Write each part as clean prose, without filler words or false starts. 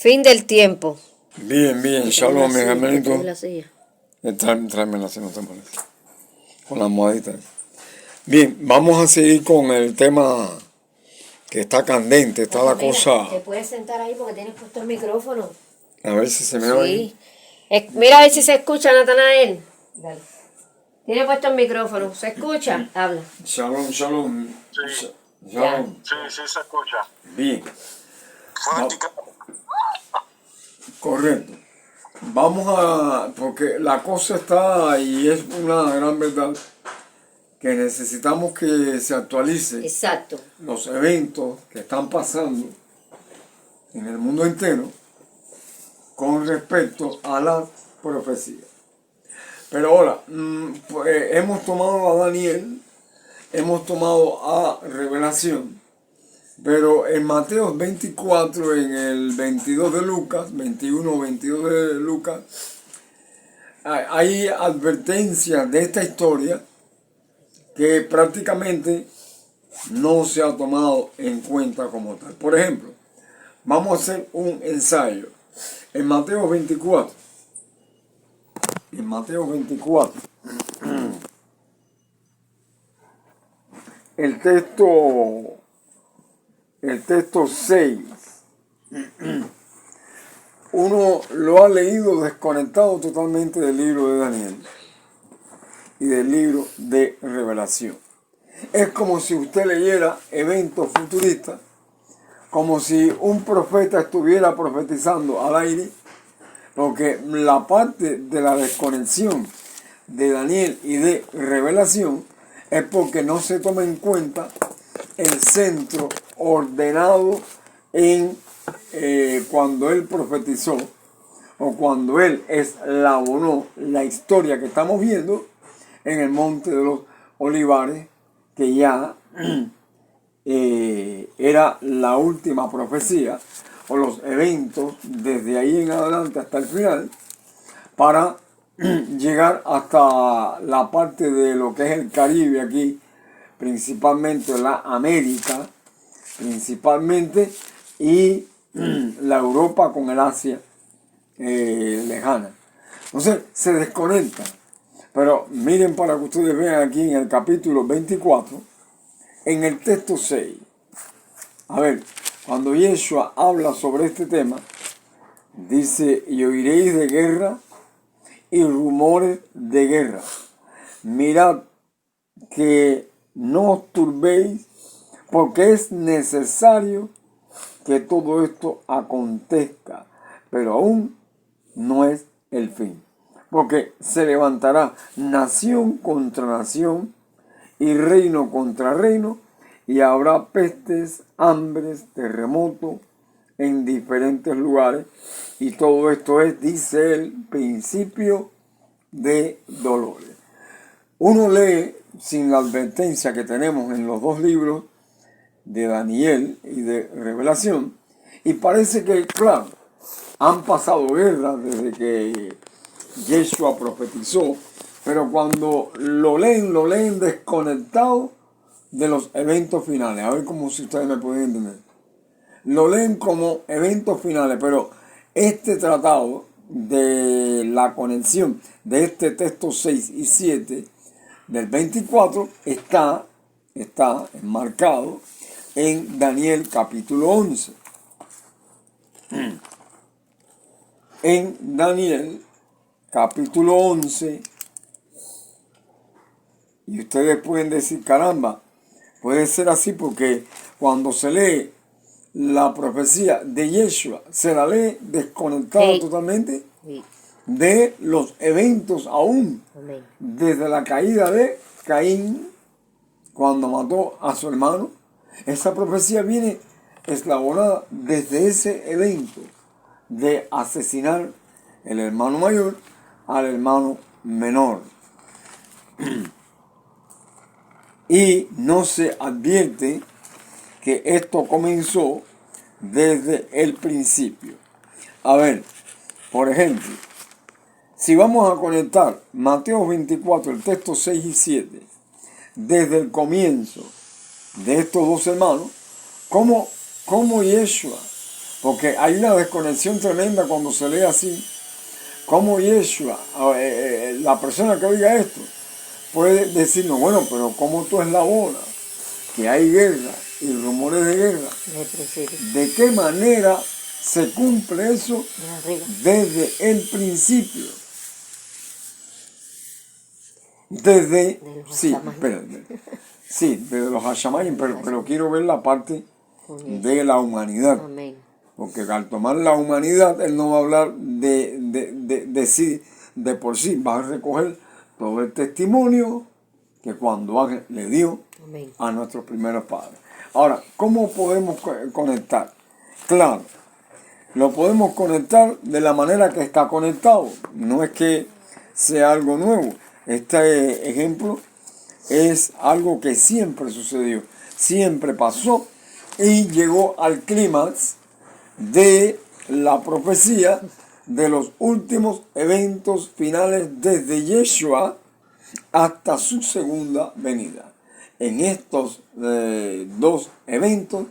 Fin del tiempo. Bien, shalom, mis hermanitos. La silla. Tráeme la silla, no te molestes. Con las almohaditas. Bien, vamos a seguir con el tema que está candente, está la cosa. Te puedes sentar ahí porque tienes puesto el micrófono. A ver si se me oye. Sí. Mira a ver si se escucha, Natanael. Dale. Tiene puesto el micrófono. ¿Se escucha? Habla. Shalom. Sí. Shalom. Sí, se escucha. Bien. Fuerte. Correcto. Porque la cosa está, y es una gran verdad, que necesitamos que se actualice. Exacto. Los eventos que están pasando en el mundo entero con respecto a la profecía. Pero ahora, pues, hemos tomado a Daniel, hemos tomado a Revelación, pero en Mateo 24, en el 22 de Lucas, 21, 22 de Lucas, hay advertencias de esta historia que prácticamente no se ha tomado en cuenta como tal. Por ejemplo, vamos a hacer un ensayo. En Mateo 24, el texto 6, uno lo ha leído desconectado totalmente del libro de Daniel y del libro de Revelación. Es como si usted leyera eventos futuristas, como si un profeta estuviera profetizando al aire, porque la parte de la desconexión de Daniel y de Revelación es porque no se toma en cuenta el centro ordenado en cuando él profetizó o cuando él eslabonó la historia que estamos viendo en el Monte de los Olivares, que ya era la última profecía o los eventos desde ahí en adelante hasta el final para llegar hasta la parte de lo que es el Caribe aquí, principalmente la América, principalmente, y la Europa con el Asia lejana. Entonces se desconecta. Pero miren para que ustedes vean aquí en el capítulo 24, en el texto 6. A ver, cuando Yeshua habla sobre este tema, dice, y oiréis de guerra y rumores de guerra. Mirad que no os turbéis, porque es necesario que todo esto acontezca, pero aún no es el fin. Porque se levantará nación contra nación y reino contra reino, y habrá pestes, hambres, terremotos en diferentes lugares, y todo esto es, dice él, principio de dolores. Uno lee sin la advertencia que tenemos en los dos libros de Daniel y de Revelación, y parece que, claro, han pasado guerras desde que Yeshua profetizó, pero cuando lo leen desconectado de los eventos finales. A ver cómo si ustedes me pueden entender. Lo leen como eventos finales, pero este tratado de la conexión de este texto 6 y 7 del 24 está enmarcado en Daniel capítulo 11. En Daniel capítulo 11, y ustedes pueden decir, caramba, puede ser así porque cuando se lee la profecía de Yeshua, se la lee desconectada totalmente de los eventos aún, desde la caída de Caín, cuando mató a su hermano. Esa profecía viene eslabonada desde ese evento de asesinar el hermano mayor al hermano menor. Y no se advierte que esto comenzó desde el principio. A ver, por ejemplo, si vamos a conectar Mateo 24, el texto 6 y 7, desde el comienzo de estos dos hermanos, cómo Yeshua Porque hay una desconexión tremenda cuando se lee así. Como Yeshua, la persona que oiga esto, puede decirnos, bueno, pero ¿cómo tú es la hora? Que hay guerra y rumores de guerra. ¿De qué manera se cumple eso? Desde el principio. Desde los Hashamayim, pero quiero ver la parte de la humanidad. Amén. Porque al tomar la humanidad, él no va a hablar de sí, de por sí, va a recoger todo el testimonio que cuando Ángel le dio Amén. a nuestros primeros padres. Ahora, ¿cómo podemos conectar? Claro, lo podemos conectar de la manera que está conectado. No es que sea algo nuevo. Este ejemplo es algo que siempre sucedió, siempre pasó y llegó al clímax de la profecía de los últimos eventos finales desde Yeshua hasta su segunda venida. En estos dos eventos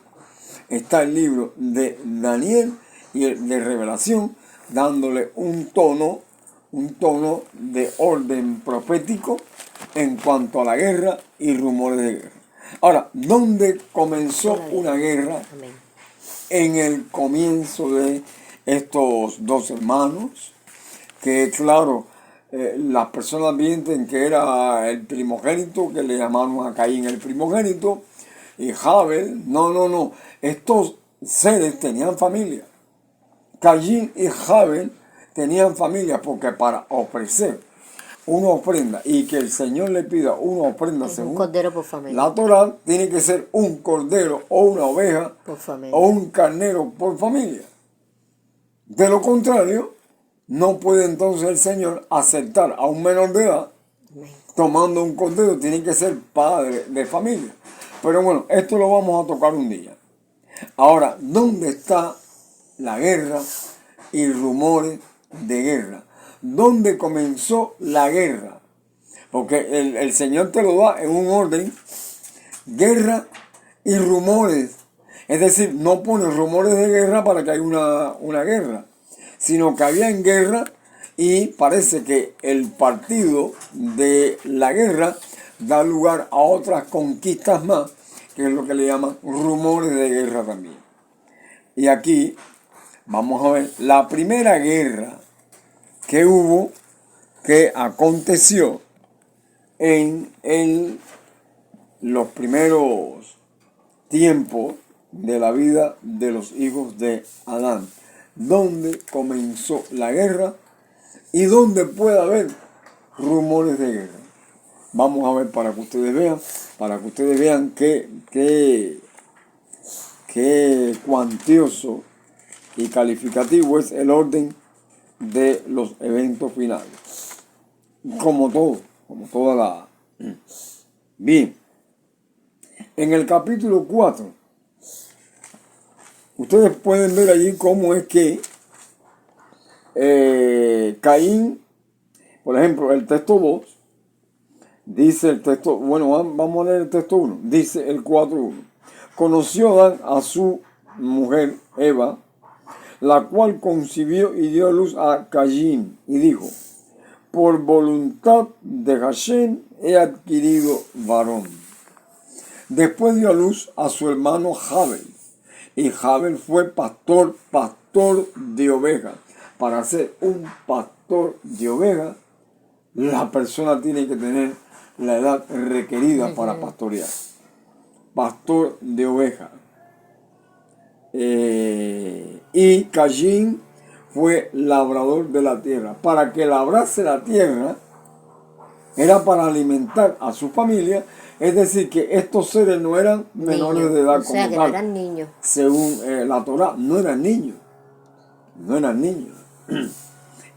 está el libro de Daniel y el de Revelación, dándole un tono de orden profético en cuanto a la guerra y rumores de guerra. Ahora, ¿dónde comenzó una guerra? Amén. En el comienzo de estos dos hermanos, que claro, las personas piensan que era el primogénito, que le llamaron a Caín el primogénito, y Jabel, no, estos seres tenían familia. Caín y Jabel tenían familia porque para ofrecer una ofrenda y que el Señor le pida una ofrenda según un cordero por familia. la Torá, tiene que ser un cordero o una oveja Por familia. o un carnero por familia. De lo contrario, no puede entonces el Señor aceptar a un menor de edad tomando un cordero, tiene que ser padre de familia. Pero bueno, esto lo vamos a tocar un día. Ahora, ¿dónde está la guerra y rumores de guerra? ¿Dónde comenzó la guerra? Porque el Señor te lo da en un orden, guerra y rumores. Es decir, no pone rumores de guerra para que haya una guerra, sino que había en guerra y parece que el partido de la guerra da lugar a otras conquistas más, que es lo que le llaman rumores de guerra también. Y aquí vamos a ver la primera guerra que hubo, que aconteció en los primeros tiempos de la vida de los hijos de Adán, donde comenzó la guerra y donde puede haber rumores de guerra. Vamos a ver para que ustedes vean qué cuantioso y calificativo es el orden de los eventos finales. Como toda la... Bien, en el capítulo 4, ustedes pueden ver allí cómo es que Caín, por ejemplo, el texto 2, dice el texto, bueno, vamos a leer el texto 1, dice el 4.1. Conoció Adán a su mujer Eva, la cual concibió y dio a luz a Caín, y dijo, por voluntad de Hashem he adquirido varón. Después dio a luz a su hermano Jabel, y Jabel fue pastor de ovejas. Para ser un pastor de ovejas, la persona tiene que tener la edad requerida para pastorear. Pastor de ovejas. Y Caín fue labrador de la tierra. Para que labrase la tierra, era para alimentar a su familia. Es decir, que estos seres no eran menores de edad, o sea, como que tal. no eran niños. Según la Torá, no eran niños. No eran niños.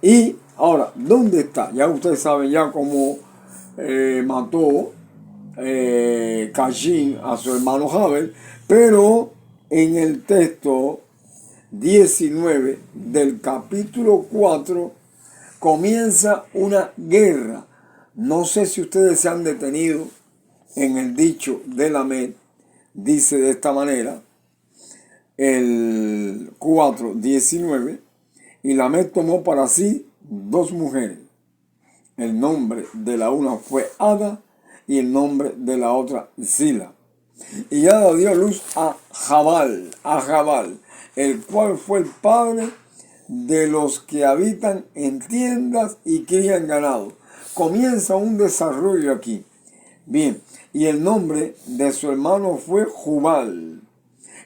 Y ahora, ¿dónde está? Ya ustedes saben ya cómo mató Caín a su hermano Jabel, pero en el texto 19 del capítulo 4 comienza una guerra. No sé si ustedes se han detenido en el dicho de Lamed, dice de esta manera, el 4:19, y Lamec tomó para sí 2 mujeres. El nombre de la una fue Ada y el nombre de la otra Zila. Y Ada dio luz a Jabal, el cual fue el padre de los que habitan en tiendas y crían ganado. Comienza un desarrollo aquí. Bien, y el nombre de su hermano fue Jubal,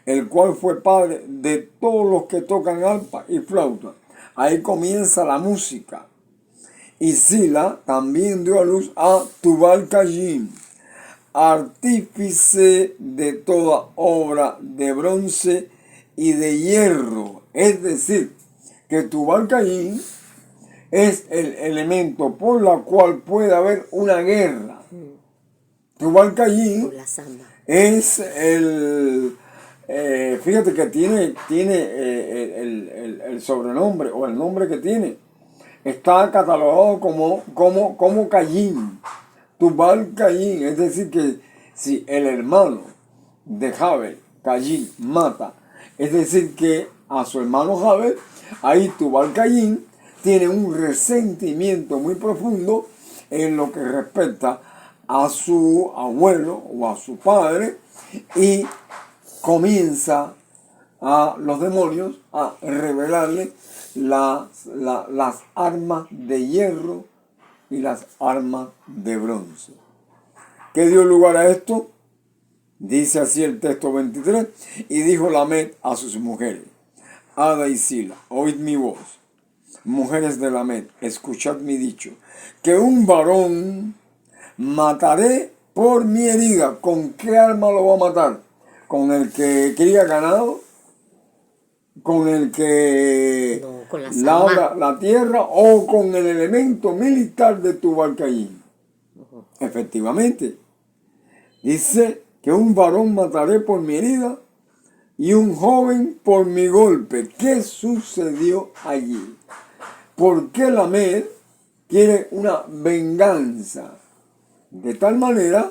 el cual fue padre de todos los que tocan arpa y flauta. Ahí comienza la música. Y Zila también dio a luz a Tubal-Caín, artífice de toda obra de bronce y de hierro. Es decir, que Tubal-Caín es el elemento por la cual puede haber una guerra. Tubal-Caín Por la samba. es el... fíjate que tiene el sobrenombre o el nombre que tiene. Está catalogado como Caín, Tubal-Caín. Es decir, que si el hermano de Jabal, Caín, mata, es decir, que a su hermano Jabal, ahí Tubal-Caín tiene un resentimiento muy profundo en lo que respecta a su abuelo o a su padre, y comienza a los demonios a revelarle las armas de hierro y las armas de bronce. ¿Qué dio lugar a esto? Dice así el texto 23, y dijo Lamec a sus mujeres, Ada y Zila, oíd mi voz, mujeres de Lamec, escuchad mi dicho, que un varón mataré por mi herida. ¿Con qué arma lo va a matar? ¿Con el que cría ganado? ¿Con el que No, con la labra samba. la tierra? ¿O con el elemento militar de Tubal-Caín? Efectivamente, dice que un varón mataré por mi herida y un joven por mi golpe. ¿Qué sucedió allí? ¿Por qué Lamec quiere una venganza? De tal manera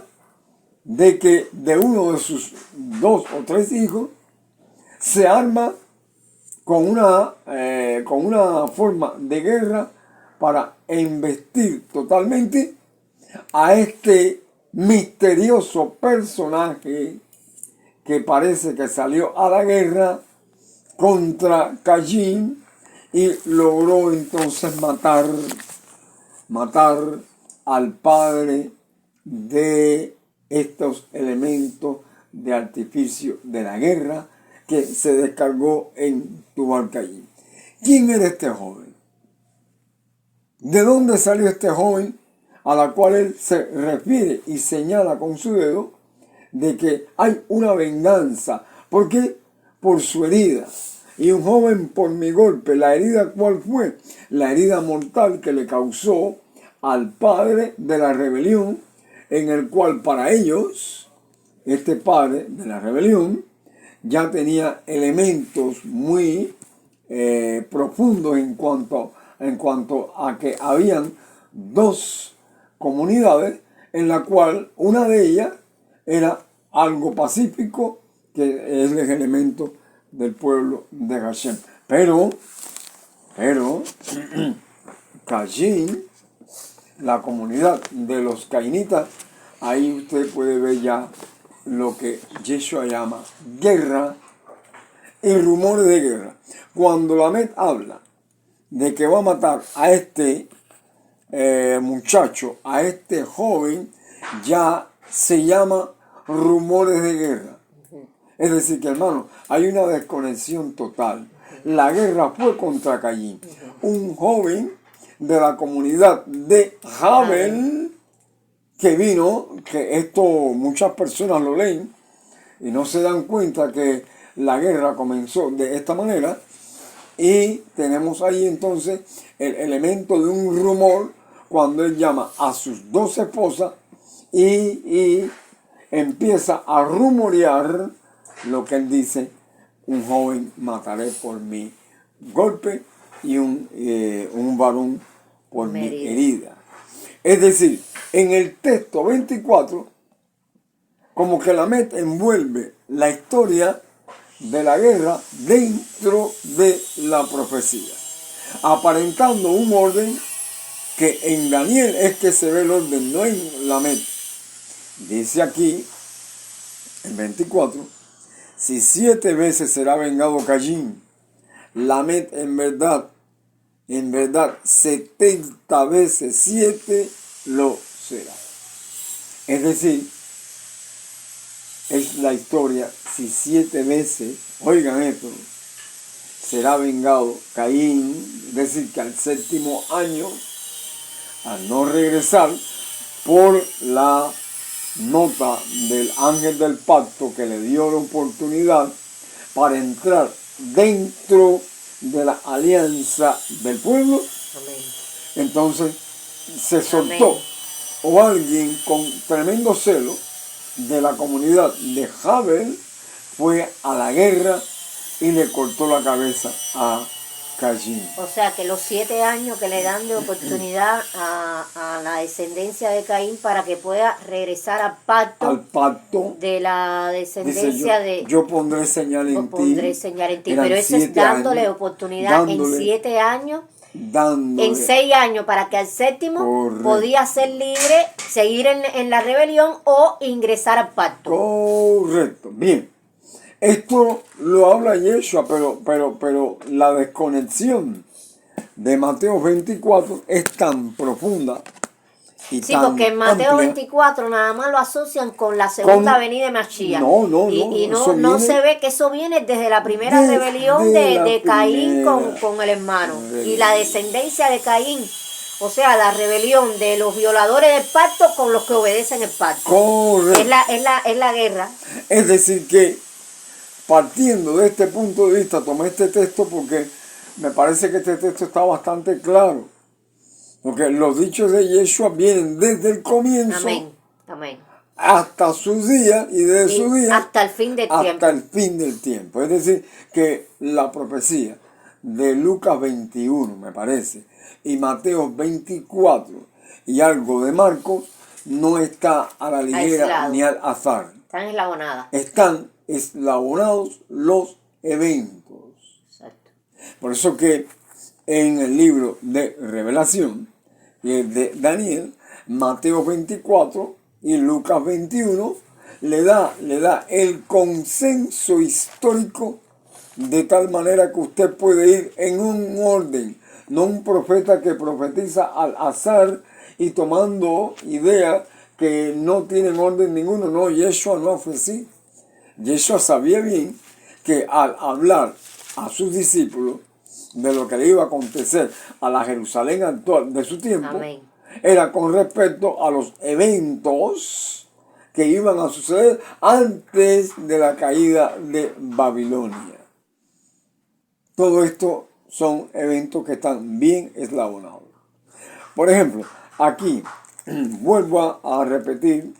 de que de uno de sus 2 o 3 hijos se arma con una forma de guerra para embestir totalmente a este misterioso personaje que parece que salió a la guerra contra Caín y logró entonces matar al padre de estos elementos de artificio de la guerra que se descargó en Tubal-Caín. ¿Quién era este joven? ¿De dónde salió este joven a la cual él se refiere y señala con su dedo de que hay una venganza? ¿Por qué? Por su herida. Y un joven por mi golpe. ¿La herida cuál fue? La herida mortal que le causó al padre de la rebelión, en el cual para ellos, este padre de la rebelión, ya tenía elementos muy profundos en cuanto a que habían 2 comunidades, en la cual una de ellas era algo pacífico, que es el elemento del pueblo de Hashem. Pero Caín, la comunidad de los cainitas, ahí usted puede ver ya lo que Yeshua llama guerra y rumores de guerra. Cuando Lamec habla de que va a matar a este muchacho, a este joven, ya se llama rumores de guerra. Es decir, que hermano, hay una desconexión total. La guerra fue contra Caín, un joven de la comunidad de Jabal, que vino, que esto muchas personas lo leen y no se dan cuenta que la guerra comenzó de esta manera. Y tenemos ahí entonces el elemento de un rumor cuando él llama a sus 2 esposas y empieza a rumorear lo que él dice: un joven mataré por mi golpe y un varón por mi herida. Es decir, en el texto 24, como que Lamec envuelve la historia de la guerra dentro de la profecía, aparentando un orden que en Daniel es que se ve el orden, no en Lamed. Dice aquí, en 24, si 7 veces será vengado Caín, Lamed en verdad 70 veces 7 lo será. Es decir, es la historia, si 7 veces, oigan esto, será vengado Caín, es decir, que al 7º año, al no regresar, por la nota del ángel del pacto que le dio la oportunidad para entrar dentro de la alianza del pueblo, Amén. entonces se soltó. Amén. O alguien con tremendo celo de la comunidad de Jabel fue a la guerra y le cortó la cabeza a Caín. O sea que los 7 años que le dan de oportunidad a la descendencia de Caín para que pueda regresar Al pacto, de la dice, descendencia de... yo pondré señal en pondré ti. señal en ti. Eran Pero eso es 7 dándole años, oportunidad en 7 años, en 6 años, para que al 7º Correcto. podía ser libre, seguir en la rebelión o ingresar al pacto. Correcto, bien. Esto lo habla Yeshua, pero la desconexión de Mateo 24 es tan profunda y Sí, tan porque en Mateo amplia. 24 nada más lo asocian con la segunda venida de Mashiach. Y eso no viene se ve que eso viene desde la primera desde rebelión la de Caín primera con el hermano. rebelión. Y la descendencia de Caín, o sea, la rebelión de los violadores del pacto con los que obedecen el pacto. Correcto. Es la guerra. Es decir que, partiendo de este punto de vista, tomé este texto porque me parece que este texto está bastante claro. Porque los dichos de Yeshua vienen desde el comienzo Amén. Amén. hasta sus días y desde su día Hasta el fin del hasta tiempo. el fin del tiempo. Es decir, que la profecía de Lucas 21, me parece, y Mateo 24 y algo de Marcos no está a la ligera Aislado. ni al azar. Están eslabonadas. Están eslabonados los eventos. Exacto. Por eso que en el libro de Revelación, de Daniel, Mateo 24 y Lucas 21, le da el consenso histórico de tal manera que usted puede ir en un orden, no un profeta que profetiza al azar y tomando ideas que no tienen orden ninguno. No, Yeshua no fue así. Yeshua sabía bien que al hablar a sus discípulos de lo que le iba a acontecer a la Jerusalén actual de su tiempo, Amén. era con respecto a los eventos que iban a suceder antes de la caída de Babilonia. Todo esto son eventos que están bien eslabonados. Por ejemplo, aquí vuelvo a repetir,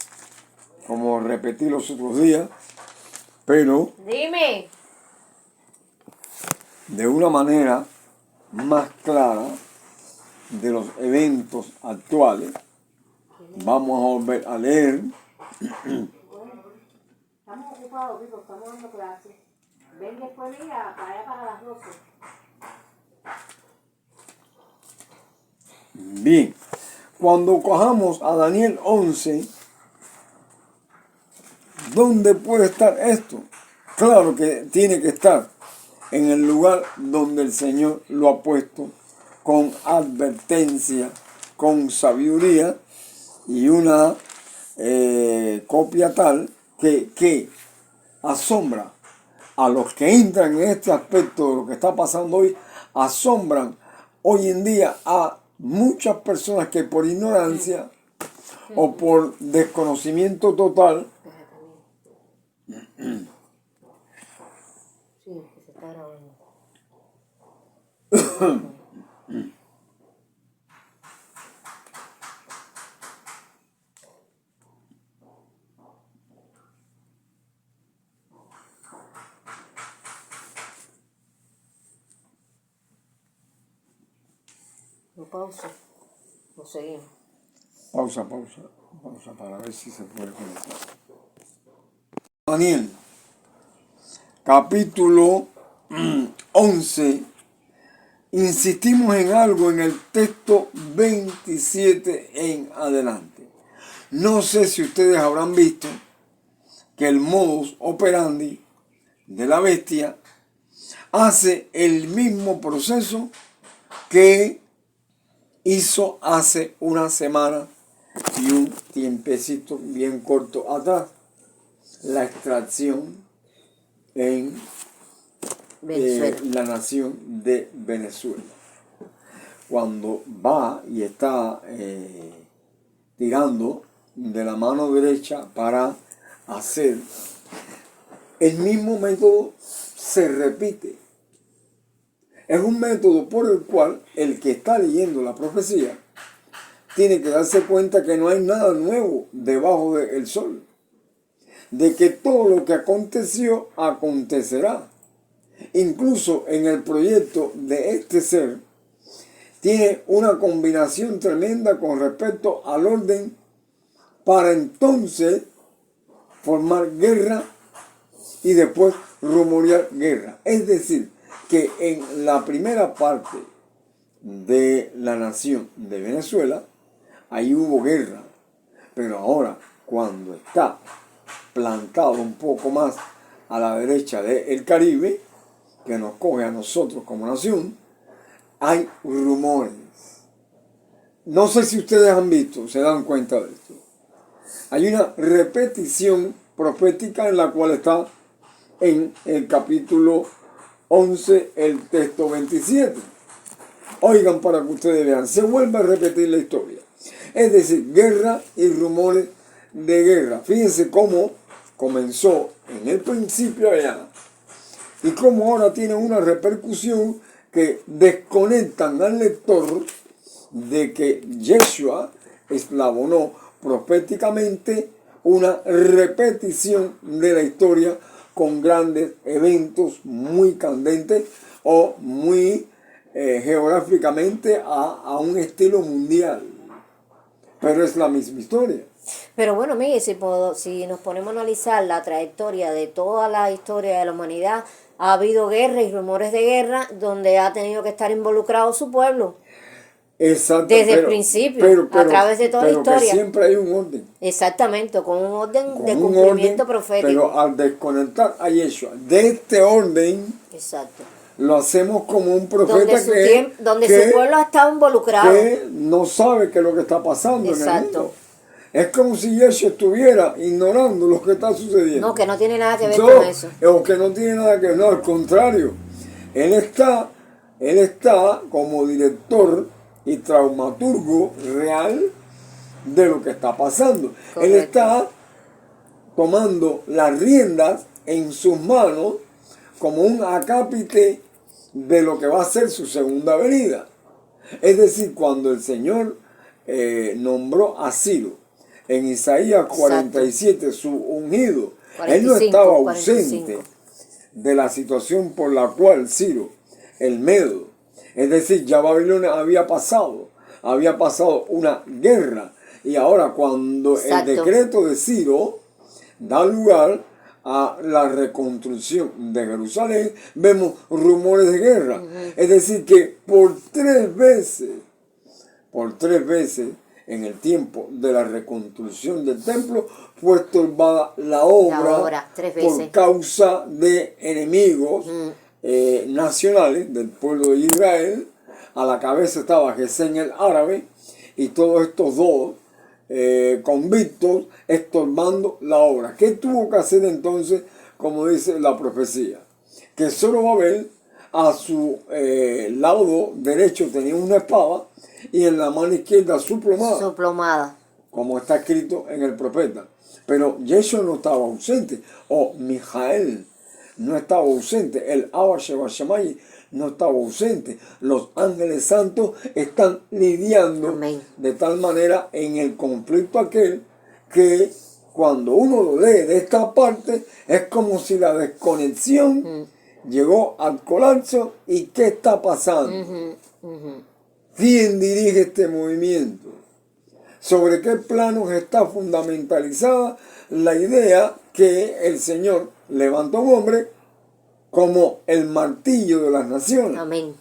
como repetí los otros días, pero Dime. de una manera más clara de los eventos actuales. Vamos a volver a leer. Estamos ocupados, Vico, estamos dando clases. Ven después, mira, para allá para las 12. Bien, cuando cojamos a Daniel 11, ¿dónde puede estar esto? Claro que tiene que estar en el lugar donde el Señor lo ha puesto, con advertencia, con sabiduría y una copia tal que asombra a los que entran en este aspecto de lo que está pasando hoy, asombran hoy en día a muchas personas que por ignorancia o por desconocimiento total Sí, que se está grabando. Lo pausa. Lo seguimos. pausa para ver si se puede conectar. Daniel, capítulo 11, insistimos en algo en el texto 27 en adelante. No sé si ustedes habrán visto que el modus operandi de la bestia hace el mismo proceso que hizo hace una semana y un tiempecito bien corto atrás, la extracción en la nación de Venezuela. Cuando va y está tirando de la mano derecha para hacer el mismo método, se repite. Es un método por el cual el que está leyendo la profecía tiene que darse cuenta que no hay nada nuevo debajo del sol, de que todo lo que aconteció acontecerá. Incluso en el proyecto de este ser tiene una combinación tremenda con respecto al orden para entonces formar guerra y después rumorear guerra. Es decir, que en la primera parte de la nación de Venezuela, ahí hubo guerra, pero ahora cuando está plantado un poco más a la derecha del Caribe, que nos coge a nosotros como nación, hay rumores. No sé si ustedes han visto, se dan cuenta de esto. Hay una repetición profética en la cual está en el capítulo 11, el texto 27. Oigan para que ustedes vean, se vuelve a repetir la historia. Es decir, guerra y rumores de guerra. Fíjense cómo comenzó en el principio allá y cómo ahora tiene una repercusión que desconectan al lector de que Yeshua eslabonó proféticamente una repetición de la historia con grandes eventos muy candentes o muy geográficamente a un estilo mundial. Pero es la misma historia. Pero bueno, Miguel, si nos ponemos a analizar la trayectoria de toda la historia de la humanidad, ha habido guerra y rumores de guerra donde ha tenido que estar involucrado su pueblo. Exacto, Desde el principio, a través de toda la historia. Que siempre hay un orden. Exactamente, con un orden de cumplimiento profético. Pero al desconectar a Yeshua de este orden, exacto, lo hacemos como un profeta donde su pueblo ha estado involucrado. Que no sabe qué es lo que está pasando en el mundo. Es como si Yeshua estuviera ignorando lo que está sucediendo. No, que no tiene nada que ver con eso. O que no tiene nada que ver, no, al contrario. Él está como director y traumaturgo real de lo que está pasando. Correcto. Él está tomando las riendas en sus manos como un acápite de lo que va a ser su segunda venida. Es decir, cuando el Señor nombró a Ciro en Isaías 47, exacto, su ungido, 45, él no estaba ausente 45. De la situación por la cual Ciro, el Medo, es decir, ya Babilonia había pasado una guerra, y ahora cuando exacto, el decreto de Ciro da lugar a la reconstrucción de Jerusalén, vemos rumores de guerra. Es decir, que por tres veces, en el tiempo de la reconstrucción del templo, fue estorbada la obra por causa de enemigos nacionales del pueblo de Israel. A la cabeza estaba Gesén el árabe y todos estos dos convictos estorbando la obra. ¿Qué tuvo que hacer entonces, como dice la profecía? Que Zorobabel a su lado derecho tenía una espada y en la mano izquierda su plomada, como está escrito en el profeta. Pero Yeshua no estaba ausente, o Mijael no estaba ausente, el Abba Sheba Shammai no estaba ausente. Los ángeles santos están lidiando Amén. De tal manera en el conflicto aquel que cuando uno lo lee de esta parte es como si la desconexión llegó al colapso. ¿Y qué está pasando? ¿Quién dirige este movimiento? ¿Sobre qué planos está fundamentalizada la idea que el Señor levanta un hombre como el martillo de las naciones. Amén.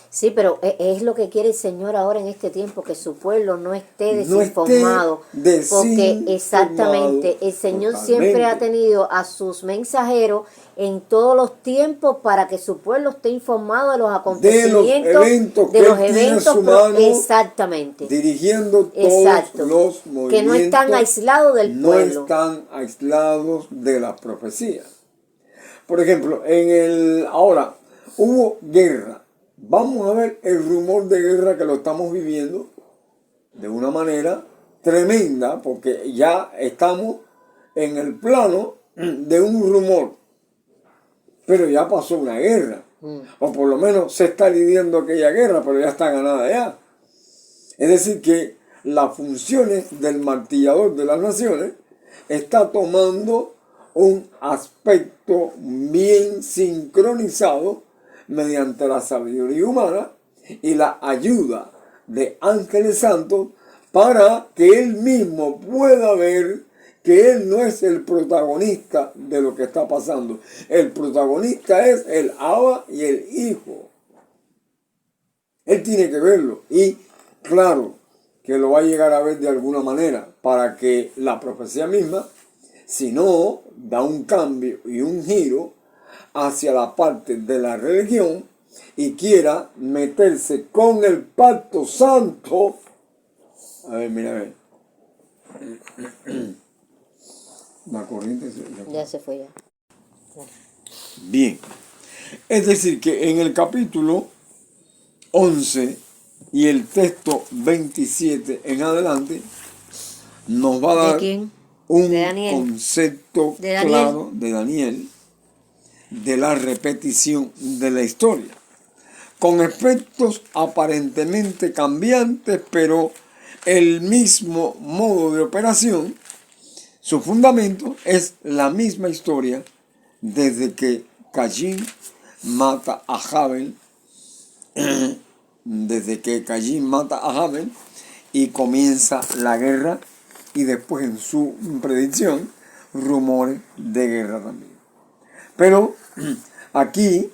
Sí, pero es lo que quiere el Señor ahora en este tiempo, que su pueblo no esté desinformado. Porque exactamente, el Señor siempre ha tenido a sus mensajeros en todos los tiempos para que su pueblo esté informado de los acontecimientos, de los eventos, exactamente, dirigiendo todos los movimientos, que no están aislados del pueblo. No están aislados de las profecías. Por ejemplo, ahora hubo guerra. Vamos a ver el rumor de guerra que lo estamos viviendo de una manera tremenda, porque ya estamos en el plano de un rumor, pero ya pasó una guerra, o por lo menos se está lidiando aquella guerra, pero ya está ganada ya. Es decir, que las funciones del martillador de las naciones está tomando un aspecto bien sincronizado mediante la sabiduría humana y la ayuda de ángeles santos para que él mismo pueda ver que él no es el protagonista de lo que está pasando. El protagonista es el Abba y el Hijo. Él tiene que verlo y claro que lo va a llegar a ver de alguna manera para que la profecía misma, si no, da un cambio y un giro hacia la parte de la religión y quiera meterse con el pacto santo. A ver, mira, a ver. La corriente ya se fue ya. Bien. Es decir, que en el capítulo 11 y el texto 27 en adelante nos va a dar un concepto claro de Daniel, de la repetición de la historia, con efectos aparentemente cambiantes, pero el mismo modo de operación. Su fundamento es la misma historia desde que Caín mata a Abel, y comienza la guerra, y después en su predicción rumores de guerra también. Pero aquí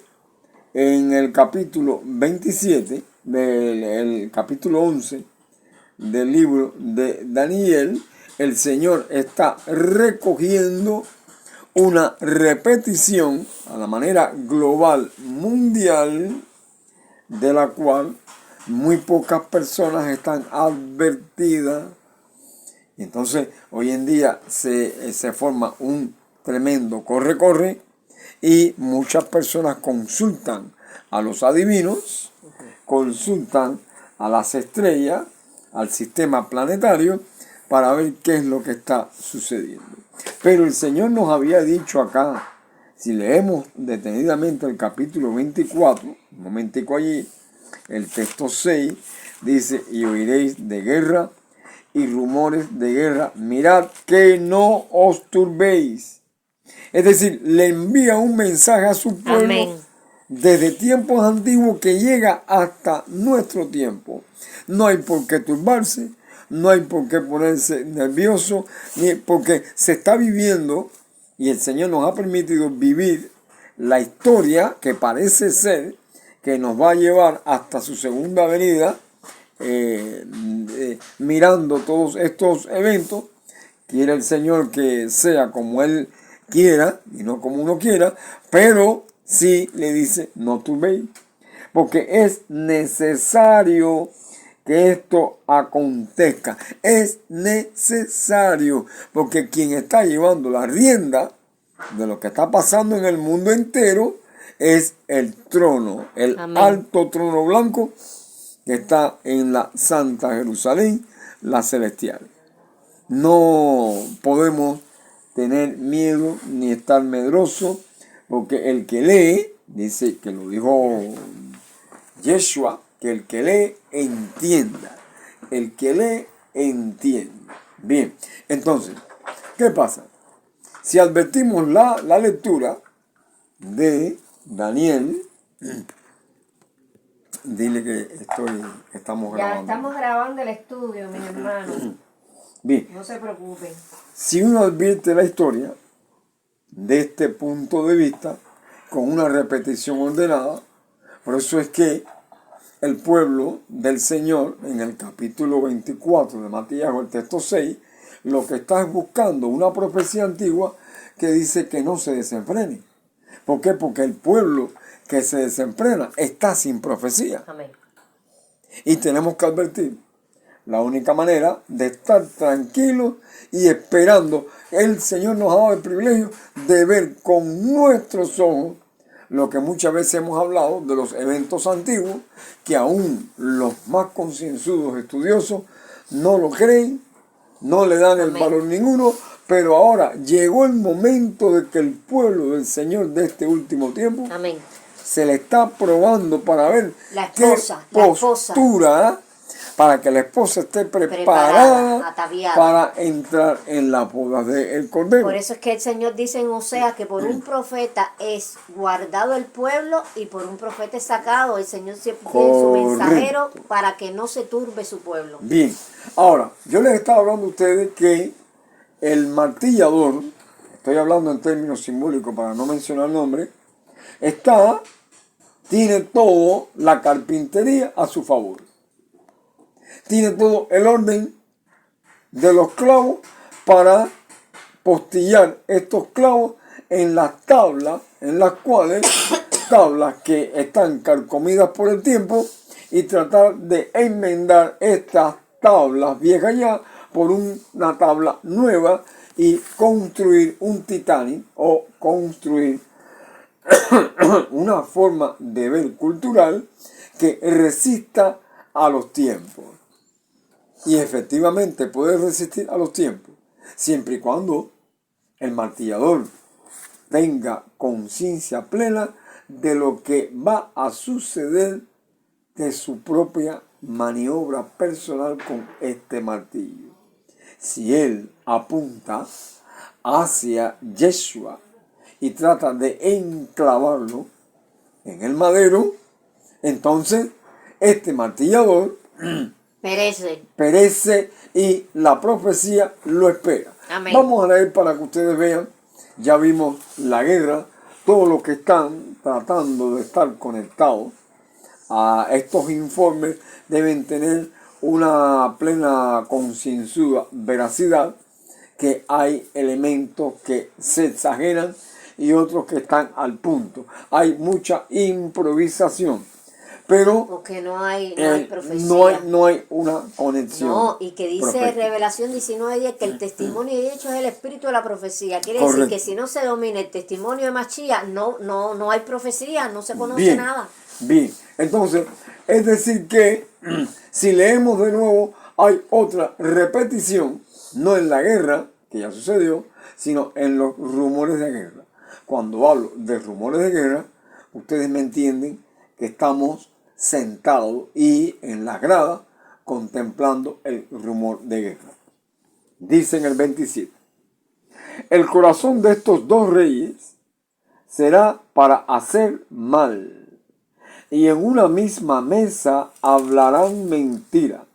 en el capítulo 27 del capítulo 11 del libro de Daniel, el Señor está recogiendo una repetición a la manera global, mundial, de la cual muy pocas personas están advertidas. Entonces, hoy en día se forma un tremendo corre-corre y muchas personas consultan a los adivinos, consultan a las estrellas, al sistema planetario, para ver qué es lo que está sucediendo. Pero el Señor nos había dicho acá, si leemos detenidamente el capítulo 24, un momentico allí, el texto 6, dice, y oiréis de guerra y rumores de guerra, mirad que no os turbéis. Es decir, le envía un mensaje a su pueblo. Amén. Desde tiempos antiguos que llega hasta nuestro tiempo. No hay por qué turbarse, no hay por qué ponerse nervioso, ni porque se está viviendo, y el Señor nos ha permitido vivir la historia que parece ser que nos va a llevar hasta su segunda venida, mirando todos estos eventos. Quiere el Señor que sea como Él quiera y no como uno quiera, pero sí le dice, no turbéis, porque es necesario que esto acontezca. Es necesario, porque quien está llevando la rienda de lo que está pasando en el mundo entero es el trono, el Amén. Alto trono blanco que está en la Santa Jerusalén, la celestial. No podemos tener miedo ni estar medroso, porque el que lee, dice que lo dijo Yeshua, que el que lee entienda. El que lee entiende. Bien, entonces, ¿qué pasa? Si advertimos la lectura de Daniel, dile que estamos grabando. Ya estamos grabando el estudio, mis hermanos. Bien. No se preocupen. Si uno advierte la historia de este punto de vista con una repetición ordenada. Por eso es que el pueblo del Señor, en el capítulo 24 de Matías, el texto 6, lo que está es buscando una profecía antigua que dice que no se desenfrene. ¿Por qué? Porque el pueblo que se desenfrena está sin profecía. Amén. Y tenemos que advertir, la única manera de estar tranquilos y esperando, el Señor nos ha dado el privilegio de ver con nuestros ojos lo que muchas veces hemos hablado de los eventos antiguos, que aún los más concienzudos estudiosos no lo creen, no le dan el valor ninguno, pero ahora llegó el momento de que el pueblo del Señor de este último tiempo Amén. se le está probando para ver la esposa, qué postura, para que la esposa esté preparada ataviada para entrar en la boda del Cordero. Por eso es que el Señor dice en Oseas que por un profeta es guardado el pueblo y por un profeta es sacado. El Señor siempre tiene su mensajero para que no se turbe su pueblo. Bien, ahora, yo les estaba hablando a ustedes que el martillador, estoy hablando en términos simbólicos para no mencionar el nombre, tiene todo la carpintería a su favor. Tiene todo el orden de los clavos para postillar estos clavos en las tablas, en las cuales, tablas que están carcomidas por el tiempo, y tratar de enmendar estas tablas viejas ya por una tabla nueva y construir un Titanic o construir una forma de ver cultural que resista a los tiempos. Y efectivamente puede resistir a los tiempos, siempre y cuando el martillador tenga conciencia plena de lo que va a suceder de su propia maniobra personal con este martillo. Si él apunta hacia Yeshua y trata de enclavarlo en el madero, entonces este martillador perece y la profecía lo espera. Amén. Vamos a leer para que ustedes vean. Ya vimos la guerra, todos los que están tratando de estar conectados a estos informes deben tener una plena concienzuda veracidad, que hay elementos que se exageran y otros que están al punto. Hay mucha improvisación, pero porque no hay profecía. No hay una conexión. No, y que dice profética. Revelación 19:10 que el testimonio de hecho es el espíritu de la profecía. Quiere Correcto. decir que si no se domina el testimonio de Mashiach, no hay profecía, no se conoce Bien, nada. Bien, entonces, es decir que si leemos de nuevo, hay otra repetición, no en la guerra, que ya sucedió, sino en los rumores de guerra. Cuando hablo de rumores de guerra, ustedes me entienden que estamos sentados y en la grada contemplando el rumor de guerra. Dice en el 27, el corazón de estos dos reyes será para hacer mal, y en una misma mesa hablarán mentira,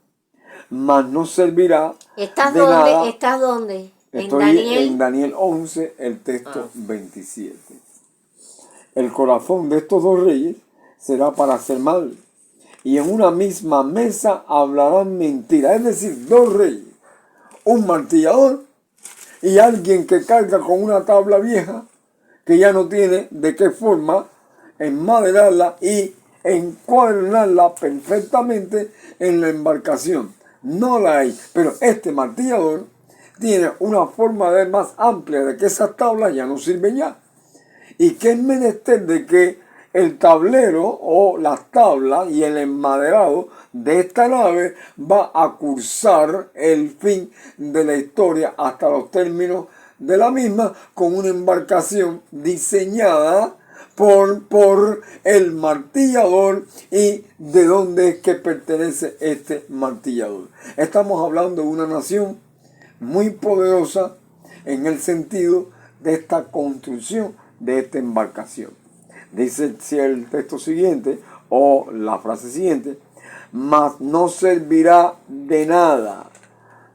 mas no servirá ¿Estás de dónde? nada. ¿Estás dónde? Estoy en Daniel 11, el texto 27. El corazón de estos dos reyes será para hacer mal, y en una misma mesa hablarán mentira. Es decir, dos reyes, un martillador y alguien que carga con una tabla vieja que ya no tiene de qué forma enmaderarla y encuadernarla perfectamente en la embarcación. No la hay, pero este martillador tiene una forma de ver más amplia de que esas tablas ya no sirven ya. Y que es menester de que el tablero o las tablas y el enmaderado de esta nave va a cursar el fin de la historia hasta los términos de la misma, con una embarcación diseñada por el martillador y de dónde es que pertenece este martillador. Estamos hablando de una nación muy poderosa en el sentido de esta construcción de esta embarcación. Dice el texto siguiente o la frase siguiente, mas no servirá de nada,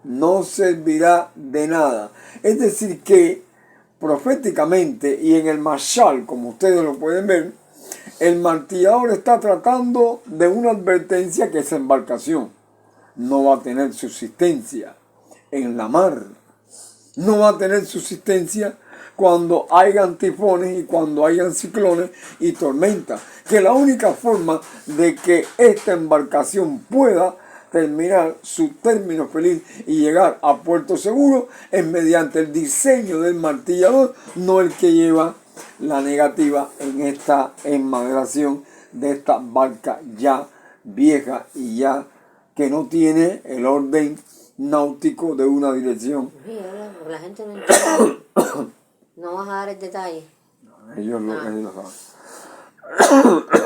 no servirá de nada. Es decir que proféticamente y en el mashal, como ustedes lo pueden ver, el martillador está tratando de una advertencia que esa embarcación no va a tener subsistencia en la mar. No va a tener subsistencia cuando hayan tifones y cuando hayan ciclones y tormentas. Que la única forma de que esta embarcación pueda terminar su término feliz y llegar a puerto seguro es mediante el diseño del martillador, no el que lleva la negativa en esta enmaderación de esta barca ya vieja y ya que no tiene el orden náutico de una dirección. La gente no entiende. No vas a dar el detalle. Ellos lo saben.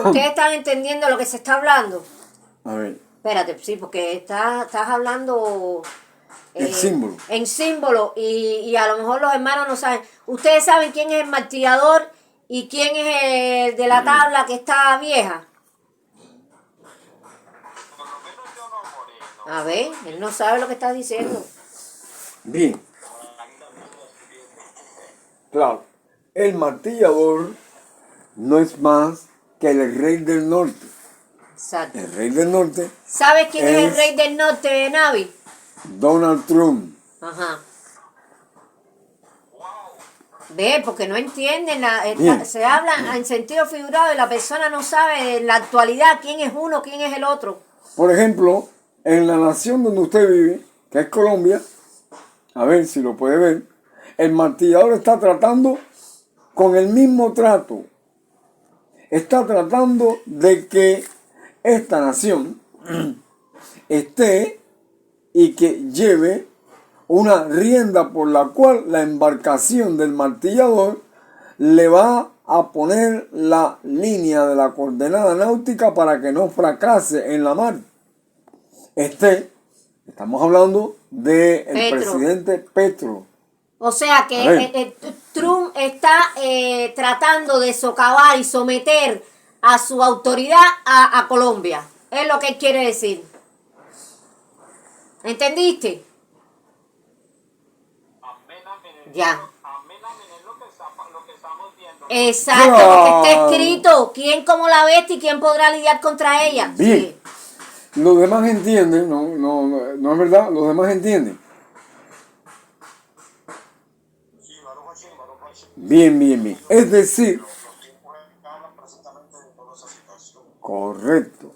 ¿Ustedes están entendiendo lo que se está hablando? A ver. Espérate, sí, porque estás hablando el símbolo. En símbolo y a lo mejor los hermanos no saben. ¿Ustedes saben quién es el martillador y quién es el de la tabla que está vieja? A ver, él no sabe lo que está diciendo. Bien. Claro, el martillador no es más que el rey del norte. Exacto. El rey del norte. ¿Sabes quién es el rey del norte, Navi? Donald Trump. Ajá. Ve, porque no entienden, se habla en sentido figurado y la persona no sabe en la actualidad quién es uno, quién es el otro. Por ejemplo, en la nación donde usted vive, que es Colombia, a ver si lo puede ver, el martillador está tratando con el mismo trato. Está tratando de que esta nación esté y que lleve una rienda por la cual la embarcación del martillador le va a poner la línea de la coordenada náutica para que no fracase en la mar. Estamos hablando del presidente Petro. O sea que Trump está tratando de socavar y someter a su autoridad a Colombia. Es lo que él quiere decir. ¿Entendiste? Ya. Exacto, porque está escrito quién como la bestia y quién podrá lidiar contra ella. Bien. Sí. Los demás entienden, no es verdad, los demás entienden. Bien. Es decir, correcto.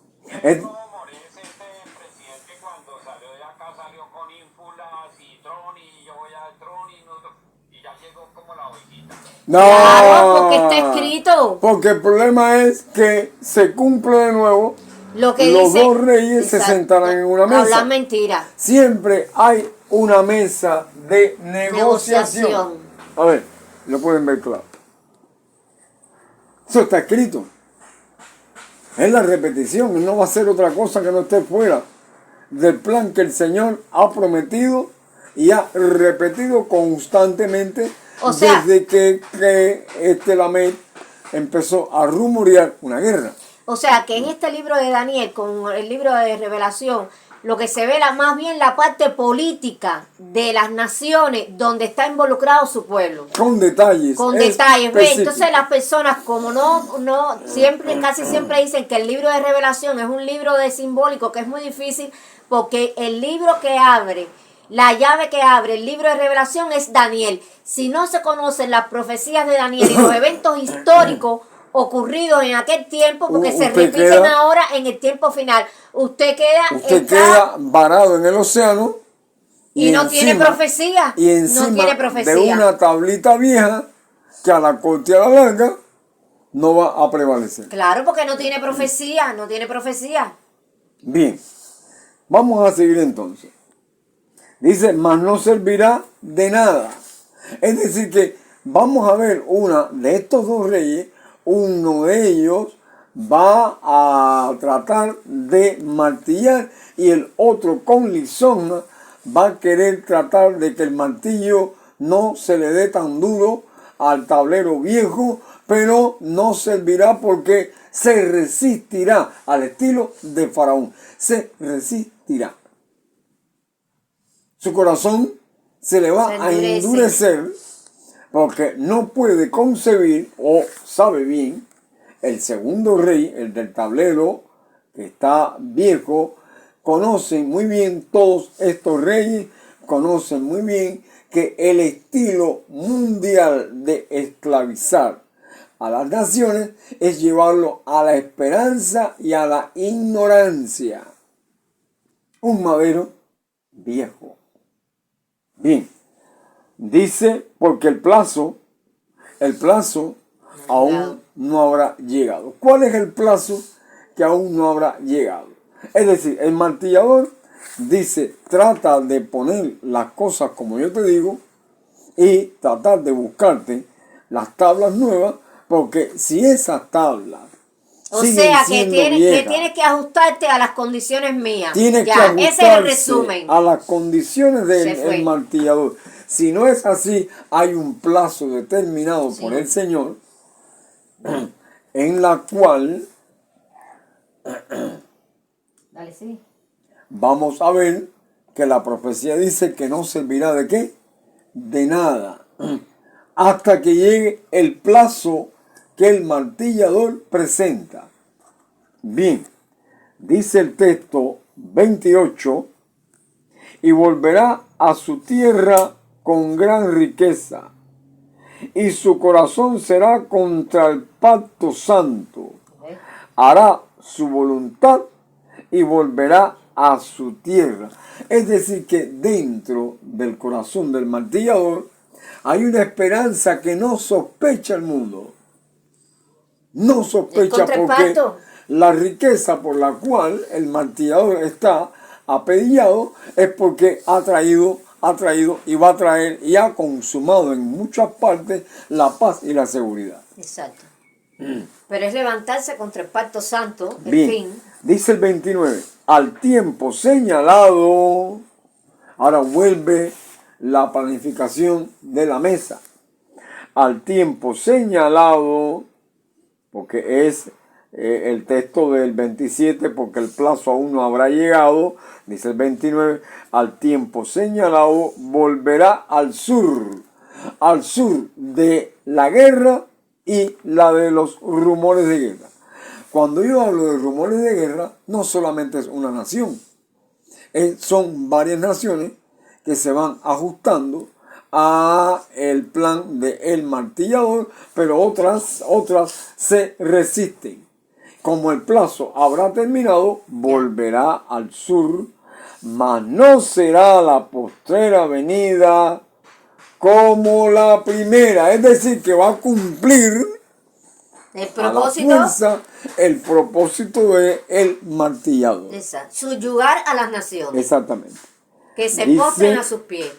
No, claro, porque está escrito. Porque el problema es que se cumple de nuevo. Lo que los dice, dos reyes se sentarán en una mesa. Hablan mentira. Siempre hay una mesa de negociación. A ver, lo pueden ver claro. Eso está escrito. Es la repetición. No va a ser otra cosa que no esté fuera del plan que el Señor ha prometido y ha repetido constantemente. O sea, desde que Lamed empezó a rumorear una guerra. O sea, que en este libro de Daniel, con el libro de Revelación, lo que se ve más bien la parte política de las naciones donde está involucrado su pueblo. Con detalles. Con detalles. ¿Ve? Entonces las personas como casi siempre dicen que el libro de Revelación es un libro de simbólico, que es muy difícil, porque el libro que abre, la llave que abre el libro de Revelación es Daniel. Si no se conocen las profecías de Daniel y los eventos históricos ocurridos en aquel tiempo, porque se repiten ahora en el tiempo final, usted queda varado en el océano y no tiene profecía. Y encima de una tablita vieja que a la corta y a la larga no va a prevalecer. Claro, porque no tiene profecía, Bien, vamos a seguir entonces. Dice, mas no servirá de nada. Es decir que vamos a ver una de estos dos reyes, uno de ellos va a tratar de martillar y el otro con lisonja va a querer tratar de que el martillo no se le dé tan duro al tablero viejo, pero no servirá porque se resistirá al estilo de Faraón. Se resistirá. Su corazón se le va a endurecer porque no puede concebir o sabe bien el segundo rey, el del tablero, que está viejo. Conocen muy bien todos estos reyes, conocen muy bien que el estilo mundial de esclavizar a las naciones es llevarlo a la esperanza y a la ignorancia. Un madero viejo. Bien, dice porque el plazo aún no habrá llegado. ¿Cuál es el plazo que aún no habrá llegado? Es decir, el martillador dice, trata de poner las cosas como yo te digo y tratar de buscarte las tablas nuevas, porque si esas tablas o sea, que tienes que ajustarte a las condiciones mías. Tienes que ajustarse ese es el resumen. A las condiciones del martillador. Si no es así, hay un plazo determinado por el Señor en la cual Dale, sí. Vamos a ver que la profecía dice que no servirá de qué, de nada, hasta que llegue el plazo que el martillador presenta. Bien, dice el texto 28, y volverá a su tierra con gran riqueza, y su corazón será contra el pacto santo. Hará su voluntad y volverá a su tierra. Es decir, que dentro del corazón del martillador hay una esperanza que no sospecha el mundo. No sospecha, porque la riqueza por la cual el martillador está apedillado es porque ha traído y va a traer y ha consumado en muchas partes la paz y la seguridad. Exacto. Pero es levantarse contra el pacto santo, el Bien, fin. dice el 29, al tiempo señalado, ahora vuelve la planificación de la mesa. Al tiempo señalado, porque es el texto del 27, porque el plazo aún no habrá llegado, dice el 29, al tiempo señalado volverá al sur de la guerra y la de los rumores de guerra. Cuando yo hablo de rumores de guerra, no solamente es una nación, son varias naciones que se van ajustando a el plan del martillador, pero otras se resisten. Como el plazo habrá terminado, volverá al sur, mas no será la postrera venida como la primera. Es decir, que va a cumplir el propósito, a la fuerza, el propósito del martillador. Exacto. Subyugar a las naciones. Exactamente. Que se postren a sus pies.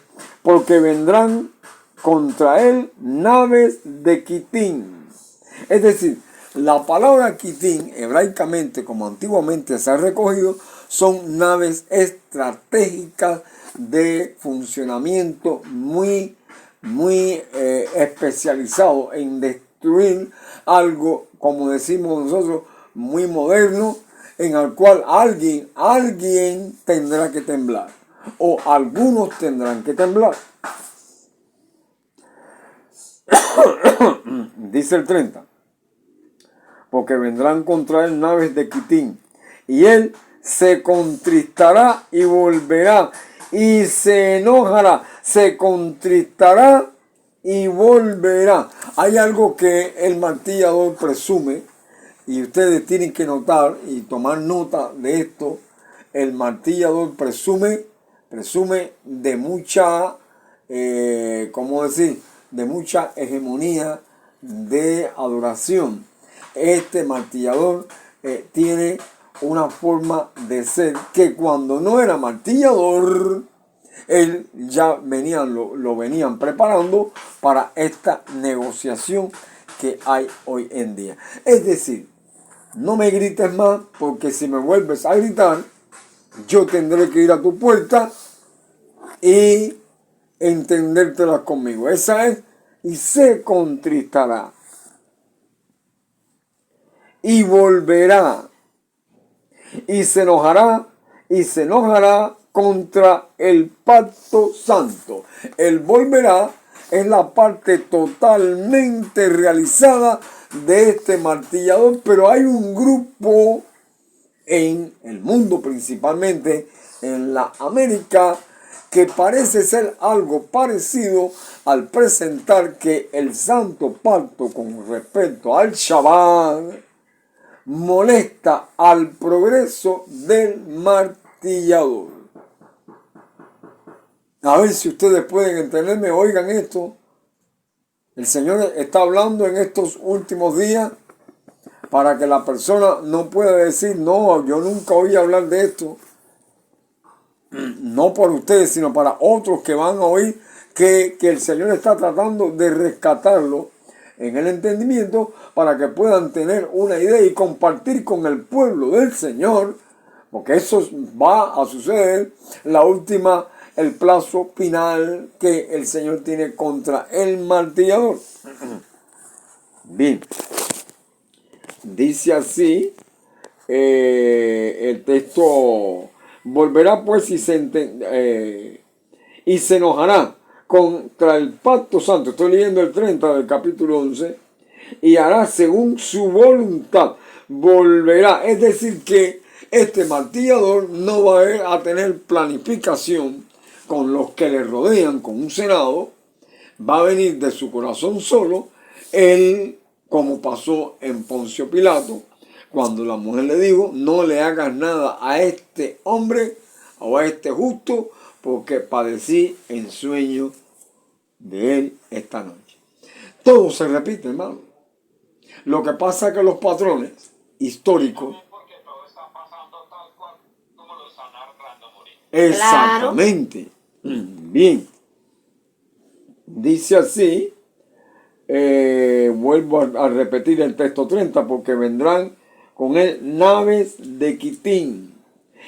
Porque vendrán contra él naves de Quitín. Es decir, la palabra Quitín, hebraicamente, como antiguamente se ha recogido, son naves estratégicas de funcionamiento muy especializado en destruir algo, como decimos nosotros, muy moderno, en el cual alguien tendrá que temblar, o algunos tendrán que temblar. Dice el 30, porque vendrán contra él naves de Quitín, y él se contristará y volverá, y se enojará, se contristará y volverá. Hay algo que el martillador presume, y ustedes tienen que notar y tomar nota de esto. El martillador presume de mucha, ¿cómo decir? De mucha hegemonía de adoración. Este martillador tiene una forma de ser que cuando no era martillador, él ya lo venían preparando para esta negociación que hay hoy en día. Es decir, no me grites más, porque si me vuelves a gritar, yo tendré que ir a tu puerta y entendértelas conmigo. Esa es, y se contristará y volverá y se enojará contra el pacto santo. Él volverá es la parte totalmente realizada de este martillador, pero hay un grupo en el mundo, principalmente en la América, que parece ser algo parecido al presentar que el santo pacto con respecto al Shabbat molesta al progreso del martillador. A ver si ustedes pueden entenderme, oigan esto. El Señor está hablando en estos últimos días para que la persona no pueda decir, no, yo nunca oí hablar de esto. No por ustedes, sino para otros que van a oír que el Señor está tratando de rescatarlo en el entendimiento para que puedan tener una idea y compartir con el pueblo del Señor, porque eso va a suceder, el plazo final que el Señor tiene contra el martillador. Bien, dice así el texto: volverá pues y se enojará contra el pacto santo. Estoy leyendo el 30 del capítulo 11. Y hará según su voluntad. Volverá. Es decir que este martillador no va a tener planificación con los que le rodean, con un senado. Va a venir de su corazón solo. Él, como pasó en Poncio Pilato, cuando la mujer le dijo, no le hagas nada a este hombre o a este justo, porque padecí en sueño de él esta noche. Todo se repite, hermano. Lo que pasa es que los patrones históricos... Exactamente. Bien. Dice así, vuelvo a repetir el texto 30, porque vendrán con él naves de Quitín,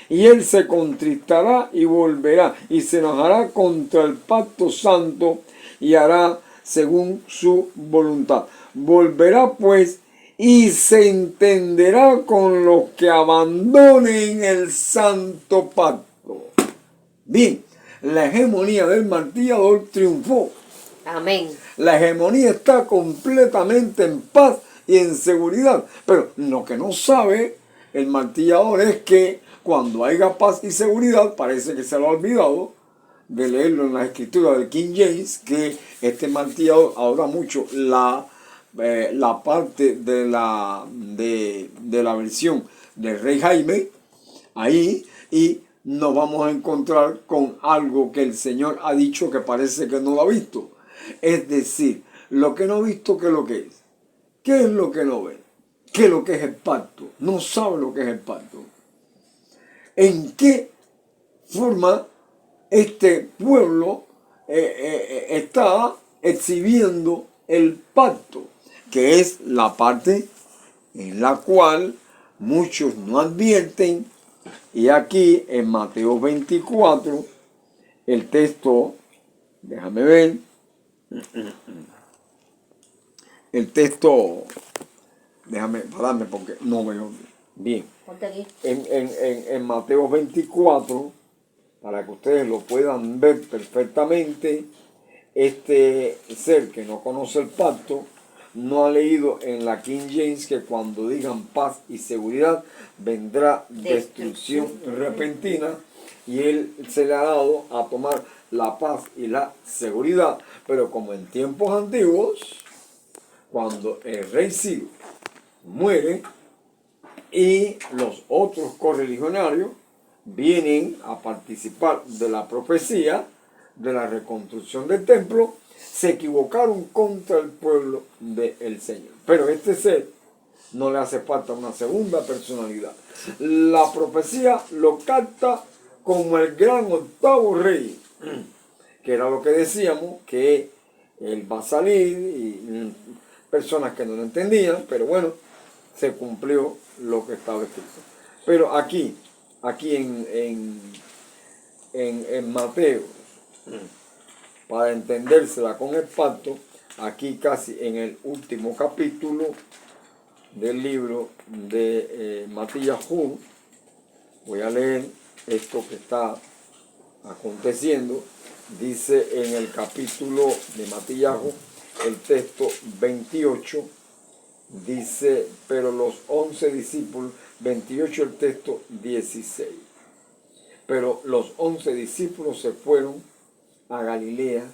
y él se contristará y volverá, y se enojará contra el pacto santo, y hará según su voluntad. Volverá pues y se entenderá con los que abandonen el santo pacto. Bien, la hegemonía del martillador triunfó. Amén. La hegemonía está completamente en paz y en seguridad. Pero lo que no sabe el martillador es que cuando haya paz y seguridad, parece que se lo ha olvidado de leerlo en la escritura del King James, que este martillador ahora mucho la parte de la versión del Rey Jaime ahí, y nos vamos a encontrar con algo que el Señor ha dicho que parece que no lo ha visto. Es decir, lo que no ha visto, ¿qué es lo que es? ¿Qué es lo que no ve? ¿Qué es lo que es el pacto? No sabe lo que es el pacto. ¿En qué forma este pueblo está exhibiendo el pacto? Que es la parte en la cual muchos no advierten. Y aquí en Mateo 24, el texto, déjame ver, el texto, déjame pararme porque no veo bien. Ponte aquí. En Mateo 24, para que ustedes lo puedan ver perfectamente, este ser que no conoce el pacto, no ha leído en la King James que cuando digan paz y seguridad vendrá destrucción repentina, y él se le ha dado a tomar la paz y la seguridad. Pero como en tiempos antiguos, cuando el rey Ciro muere y los otros correligionarios vienen a participar de la profecía de la reconstrucción del templo, se equivocaron contra el pueblo del Señor. Pero este ser no le hace falta una segunda personalidad. La profecía lo capta como el gran octavo rey, que era lo que decíamos, que él va a salir, y personas que no lo entendían, pero bueno, se cumplió lo que estaba escrito. Pero aquí en Mateo, para entendérsela con el pacto, aquí casi en el último capítulo del libro de Matías Hull, voy a leer esto que está aconteciendo dice en el capítulo de Matías, el texto 28, dice, pero los 11 discípulos, 28 el texto 16, pero los 11 discípulos se fueron a Galilea,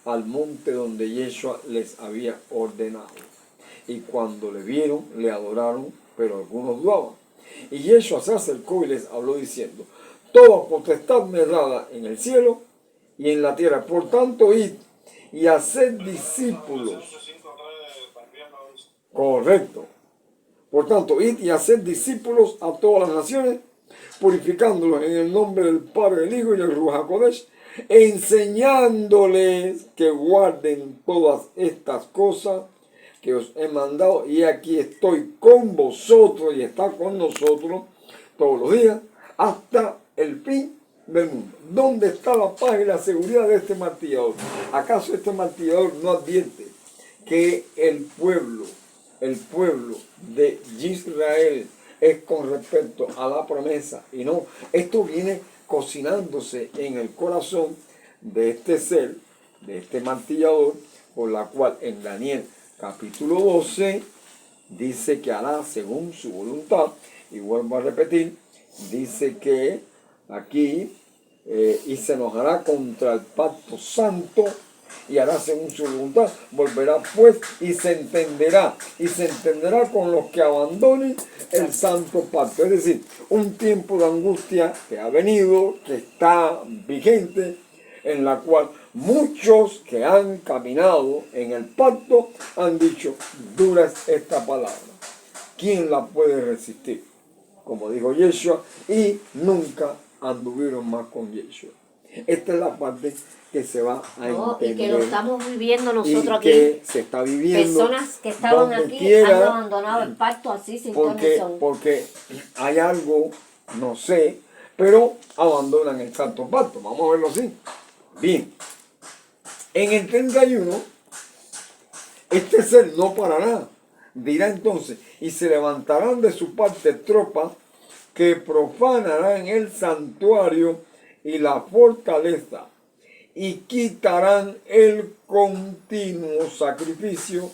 al monte donde Yeshua les había ordenado. Y cuando le vieron, le adoraron, pero algunos dudaban. Y Yeshua se acercó y les habló diciendo, toda potestad me es dada en el cielo y en la tierra. Por tanto, id y haced discípulos. Correcto. Por tanto, id y haced discípulos a todas las naciones, purificándolos en el nombre del Padre, del Hijo y del Ruach HaKodesh, enseñándoles que guarden todas estas cosas que os he mandado, y aquí estoy con vosotros, y está con nosotros todos los días, hasta el fin del mundo. ¿Dónde está la paz y la seguridad de este martillador? ¿Acaso este martillador no advierte que el pueblo de Israel es con respecto a la promesa? Y no, esto viene cocinándose en el corazón de este ser, de este martillador, por la cual en Daniel capítulo 12 dice que hará según su voluntad, y vuelvo a repetir, dice que aquí y se enojará contra el pacto santo y hará según su voluntad, volverá pues y se entenderá con los que abandonen el santo pacto. Es decir, un tiempo de angustia que ha venido, que está vigente, en la cual muchos que han caminado en el pacto han dicho, dura es esta palabra, ¿quién la puede resistir? Como dijo Yeshua, y nunca anduvieron más con Yeshua. Esta es la parte que se va a entender. Y que lo estamos viviendo nosotros aquí. Que se está viviendo. Personas que estaban aquí quiera, han abandonado el pacto así sin conexión. Porque hay algo, no sé, pero abandonan el santo pacto. Vamos a verlo así. Bien. En el 31, este ser no parará. Dirá entonces, y se levantarán de su parte tropas que profanarán el santuario y la fortaleza, y quitarán el continuo sacrificio,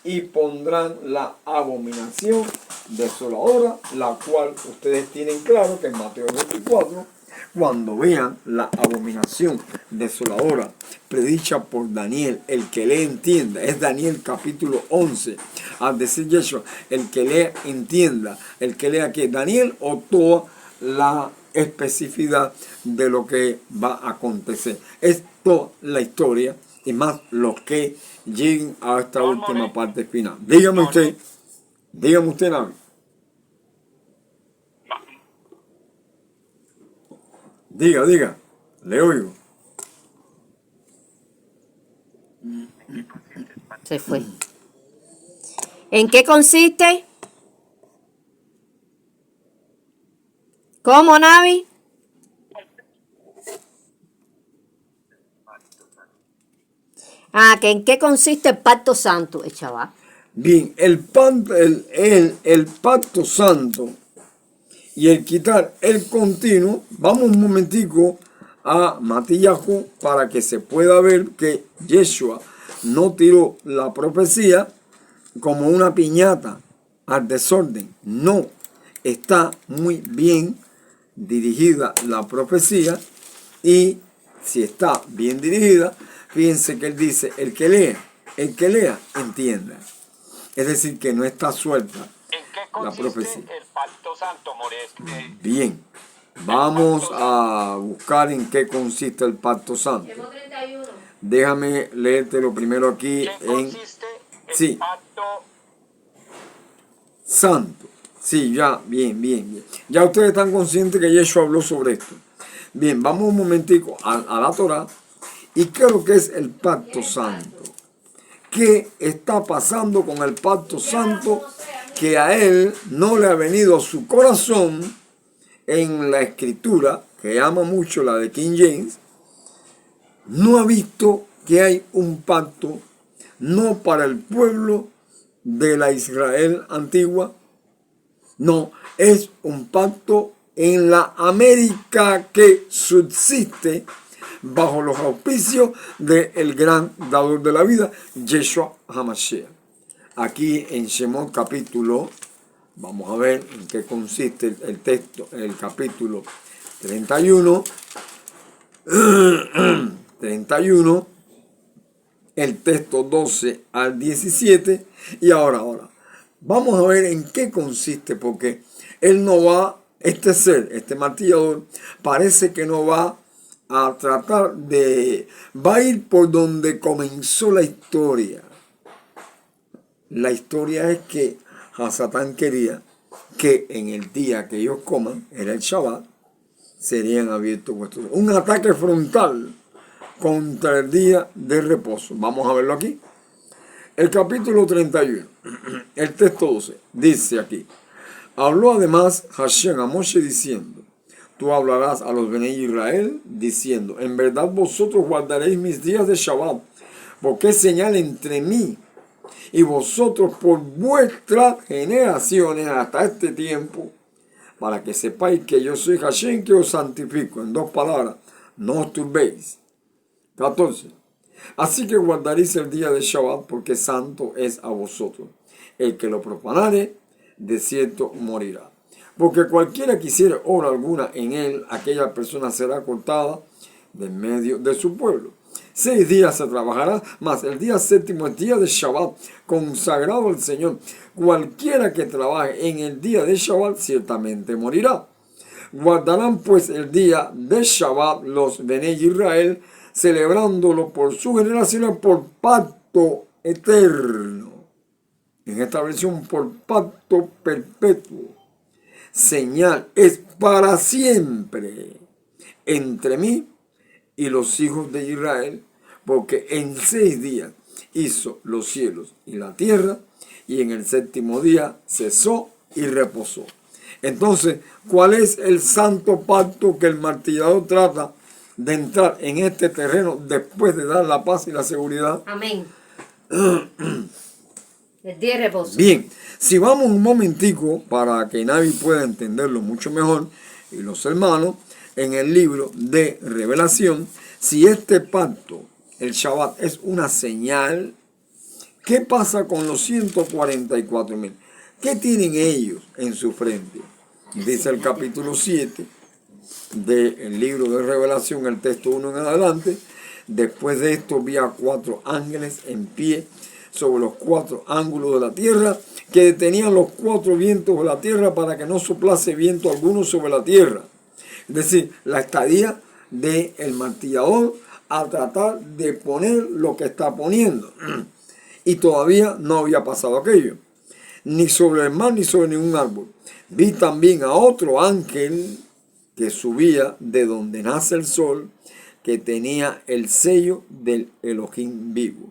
y pondrán la abominación desoladora, la cual ustedes tienen claro que en Mateo 24, cuando vean la abominación desoladora predicha por Daniel, el que le entienda, es Daniel capítulo 11, al decir Yeshua, el que le entienda, el que lea que Daniel o toda la especificidad de lo que va a acontecer. Es toda la historia y más los que lleguen a esta última parte final. Dígame usted, Navi. Diga, le oigo. Se fue. ¿En qué consiste? ¿Cómo, Navi? ¿Que en qué consiste el pacto santo, chaval? Bien, el pacto santo y el quitar el continuo, vamos un momentico a Matías para que se pueda ver que Yeshua no tiró la profecía como una piñata al desorden. No, está muy bien dirigida la profecía, y si está bien dirigida, fíjense que él dice, el que lea, entienda. Es decir, que no está suelta la profecía. El pacto santo, Bien, vamos a buscar en qué consiste el pacto santo. Déjame leértelo primero aquí en... Sí, santo. Sí, ya, bien. Ya ustedes están conscientes que Yeshua habló sobre esto. Bien, vamos un momentico a la Torá. ¿Y qué es lo que es el pacto santo? ¿Qué está pasando con el pacto santo que a él no le ha venido a su corazón en la escritura, que ama mucho la de King James? No ha visto que hay un pacto no para el pueblo de la Israel antigua, no, es un pacto en la América que subsiste bajo los auspicios del gran dador de la vida, Yeshua HaMashiach. Aquí en Shemot capítulo, vamos a ver en qué consiste el texto, el capítulo 31, el texto 12 al 17, y ahora, vamos a ver en qué consiste, porque él no va, este ser, este martillador, parece que no va a tratar de, va a ir por donde comenzó la historia. La historia es que Hasatán quería que en el día que ellos coman, era el Shabbat, serían abiertos vuestros ojos. Un ataque frontal contra el día de reposo. Vamos a verlo aquí. El capítulo 31, el texto 12, dice aquí: habló además Hashem a Moshe diciendo: tú hablarás a los Bnei Israel diciendo, en verdad vosotros guardaréis mis días de Shabbat, porque es señal entre mí y vosotros por vuestras generaciones hasta este tiempo, para que sepáis que yo soy Hashem que os santifico. En dos palabras, no os turbéis. 14. Así que guardaréis el día de Shabbat, porque santo es a vosotros. El que lo profanare, de cierto morirá. Porque cualquiera que hiciere obra alguna en él, aquella persona será cortada de medio de su pueblo. 6 días se trabajará, mas el día séptimo es día de Shabbat, consagrado al Señor. Cualquiera que trabaje en el día de Shabbat, ciertamente morirá. Guardarán pues el día de Shabbat los Bnei Israel, celebrándolo por sus generaciones por pacto eterno. En esta versión, por pacto perpetuo. Señal es para siempre entre mí y los hijos de Israel, porque en 6 días hizo los cielos y la tierra, y en el séptimo día cesó y reposó. Entonces, ¿cuál es el santo pacto que el martillador trata de entrar en este terreno después de dar la paz y la seguridad? Amén. El día de reposo. Bien, si vamos un momentico para que nadie pueda entenderlo mucho mejor, y los hermanos, en el libro de Revelación, si este pacto, el Shabbat, es una señal, ¿qué pasa con los 144,000? ¿Qué tienen ellos en su frente? Dice el capítulo 7 del libro de Revelación, el texto 1 en adelante: después de esto vi a 4 ángeles en pie sobre los 4 ángulos de la tierra, que detenían los 4 vientos de la tierra para que no soplase viento alguno sobre la tierra. Es decir, la estadía del martillador a tratar de poner lo que está poniendo. Y todavía no había pasado aquello, ni sobre el mar ni sobre ningún árbol. Vi también a otro ángel que subía de donde nace el sol, que tenía el sello del Elohim vivo,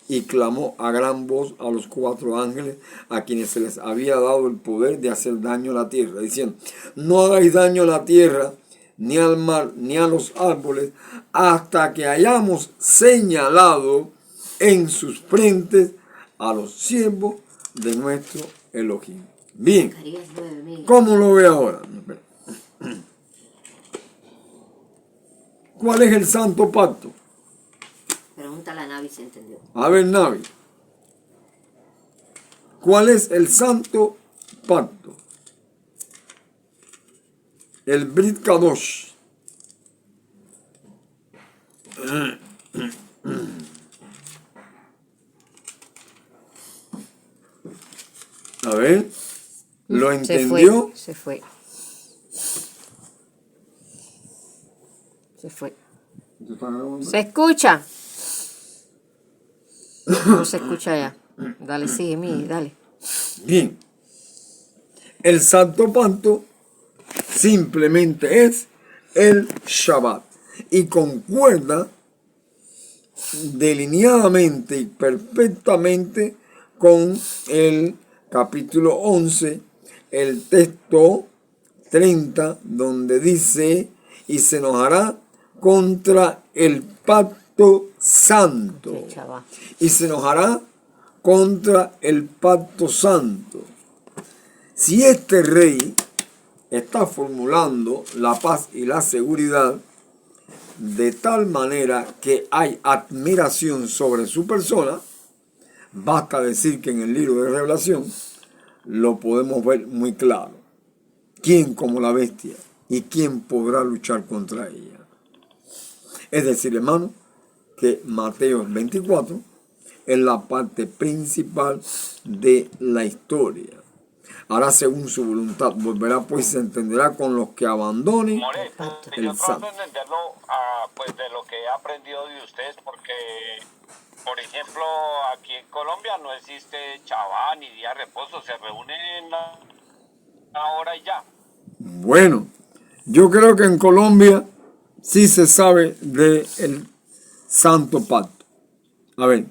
y clamó a gran voz a los 4 ángeles a quienes se les había dado el poder de hacer daño a la tierra, diciendo: no hagáis daño a la tierra, ni al mar, ni a los árboles, hasta que hayamos señalado en sus frentes a los siervos de nuestro Elohim. Bien, ¿cómo lo ve ahora? ¿Cuál es el santo pacto? Pregúntale a Navi si entendió. A ver, Navi, ¿cuál es el santo pacto? El Brit Kadosh. A ver, ¿lo entendió? Se fue. ¿Se escucha? No se escucha ya. Dale, sigue, Miguel, dale. Bien. El santo pacto simplemente es el Shabbat y concuerda delineadamente y perfectamente con el capítulo 11, el texto 30, donde dice: y se enojará contra el pacto santo. Y se enojará contra el pacto santo. Si este rey está formulando la paz y la seguridad, de tal manera que hay admiración sobre su persona. Basta decir que en el libro de Revelación lo podemos ver muy claro. ¿Quién como la bestia? ¿Y quién podrá luchar contra ella? Es decir, hermano, que Mateo 24 es la parte principal de la historia. Hará según su voluntad, volverá pues se entenderá con los que abandonen yo trato de entenderlo pues de lo que he aprendido de ustedes, porque por ejemplo aquí en Colombia no existe Shabbat ni día de reposo, se reúnen una hora y ya. Bueno, yo creo que en Colombia sí se sabe del Santo Pacto. A ver,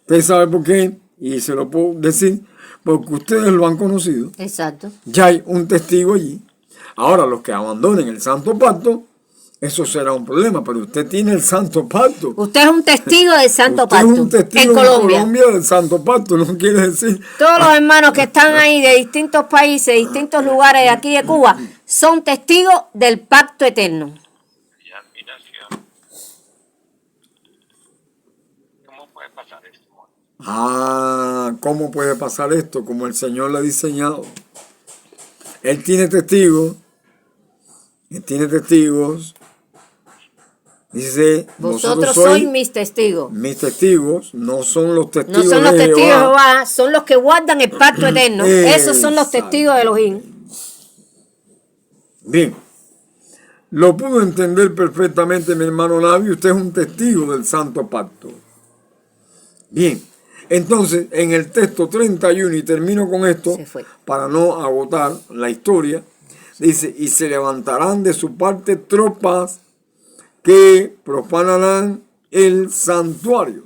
usted sabe por qué, y se lo puedo decir, porque ustedes lo han conocido. Exacto. Ya hay un testigo allí. Ahora, los que abandonen el Santo Pacto, eso será un problema, pero usted tiene el Santo Pacto. Usted es un testigo del Santo Usted Pacto. es un testigo en Colombia del Santo Pacto, no quiere decir... Todos los hermanos que están ahí de distintos países, de distintos lugares de aquí de Cuba, son testigos del pacto eterno. ¿Cómo puede pasar esto? ¿Cómo puede pasar esto? Como el Señor lo ha diseñado. Él tiene testigos. Dice, vosotros sois mis testigos. Mis testigos no son los testigos no son los de testigos de Jehová, Jehová, son los que guardan el pacto eterno. Esos son los testigos de Elohim. Bien, lo pudo entender perfectamente mi hermano Navi. Usted es un testigo del Santo Pacto. Bien, entonces en el texto 31, y termino con esto para no agotar la historia, dice, y se levantarán de su parte tropas que profanarán el santuario.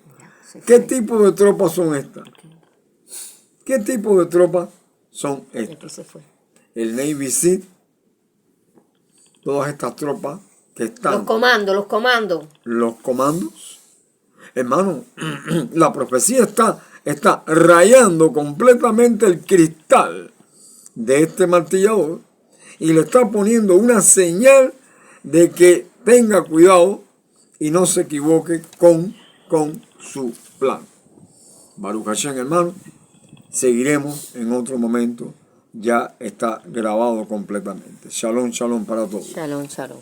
¿Qué tipo de tropas son estas? ¿Qué tipo de tropas son estas? El Navy SEAL, todas estas tropas que están... Los comandos. Hermano, la profecía está rayando completamente el cristal de este martillador y le está poniendo una señal de que tenga cuidado y no se equivoque con su plan. Baruch Hashem, hermano, seguiremos en otro momento. Ya está grabado completamente. Shalom, shalom para todos. Shalom, shalom.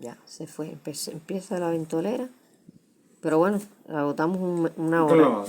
Ya, se fue. Empieza la ventolera. Pero bueno, agotamos una hora. Claro.